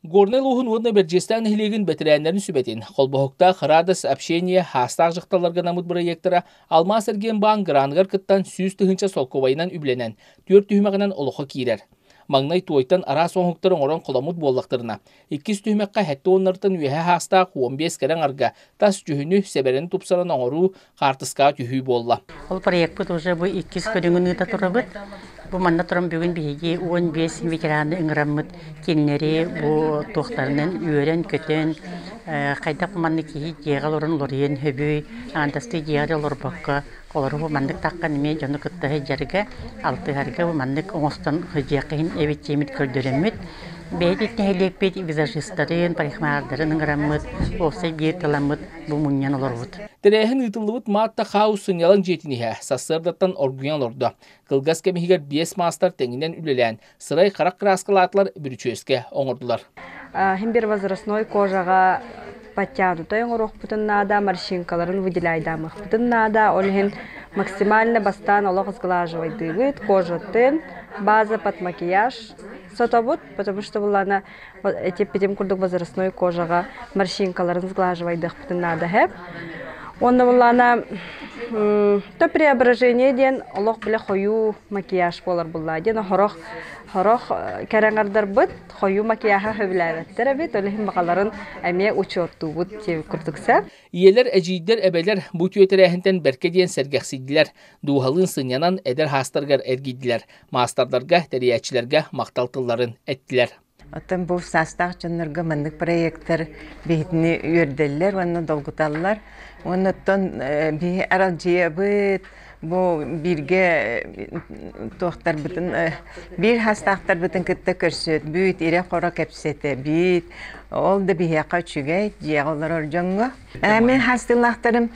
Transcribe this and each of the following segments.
Горнел ухун уонна берджестан хилеген бетерәннәрен сүбәтен. Холбохокта хырадас общение хастаг жыкталарга намыт проекттара Алмаз Эрген баан грангар кыттан сүз тыгынча солковайынан үбленен, 4 түймәгенен олохо кирер. Маңнай туойтан ара соңхуктарын орон коламут боллактарына. 2 түймәккә хәтті оннартын үһә хастаг 15 кәрән арга тас жүһүнү себерен тупсаран оңору картыска түһүй болла. Ол проект бут уже бу 2 көрүнгүнү та турабыт. Бу манна турам бүгүн биһиги 15 ветераны ыңыраммыт киннери бу тохтарынан үйрен көтөн кайда манны ки жегал орун лорен хөбүй антасты жегал лорбакка колору бу мандык таккан эме жону кытта жерге алты харга бу мандык оңостон хөҗәкин эвитчемит көрдөрөммүт бейдит нәһилеппет визажисттарын парикмахерларын ыңыраммыт болса бир таламмыт бу муньян олорбут. Тәрәһен ытылыбыт маатта хаусың ялың жетинеһе сассырдаттан оргуян лорду. Кылгас кемигер 5 мастер теңинен үлелән сырай карак краскалатлар бүрчөскә оңордулар. Химбер возрастной кожага подтянутая оңорох бутыннада морщинкаларын выделяйдамых бутыннада олхин максимально бастан олох сглаживайды вид кожатын база под макияж сотобут, потому что булана эти педимкурдук возрастной кожага морщинкаларын сглаживайды бутыннада хеп. Онда булана то преображение ден олох биле хою макияж болар булла ден хорох кәрәңәрдер бит хою макияжа хөбләвәттер бит олехин багаларын әме учетту бут теп курдыкса. Иелер әҗиддер әбәләр бу төйтерәһентән берке дигән сәргәхсидләр дуһалын сынянан әдер хастаргар эргидләр мастарларга тәриячләргә макталтыларын әйттеләр. Атын бу састак чыннырга мындык проекттер битни үрделләр, аны долгуталлар. Оннан би аралҗыябыт бу бирге тохтар битен бир хастактар битен китте көрсөт, бүт ире кора кепсете бит. Ол да бия качыгай, ягылар орҗанга. Мен хастылактарым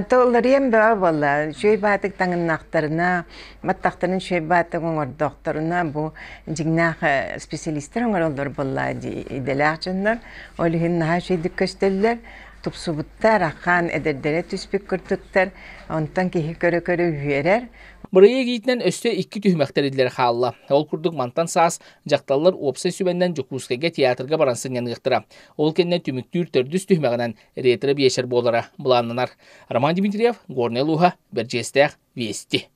толларым ба валла, шөй батык таңнактарына, маттактарын шөй батык оңор докторына бу жигнах специалисттер оңорлар булла иделәчәннәр. Олыгын хашый диккәстәлләр. Тупсубуттар ақан эдердере түспек күртүктер, онтан кихи көрө үйерер. Мырыя кейтінен өсте 2 түймәктер еділер қалла. Ол күрдік мантан саас жақталылар опсы сүбәнден жүкускеге театрға барансын янығықтыра. Ол кеннен түміктүр төрдүс түймәгінен ретірі бешер болары бұланынар. Роман Дмитриев, Горнел Уха, Берджестәқ, Вести.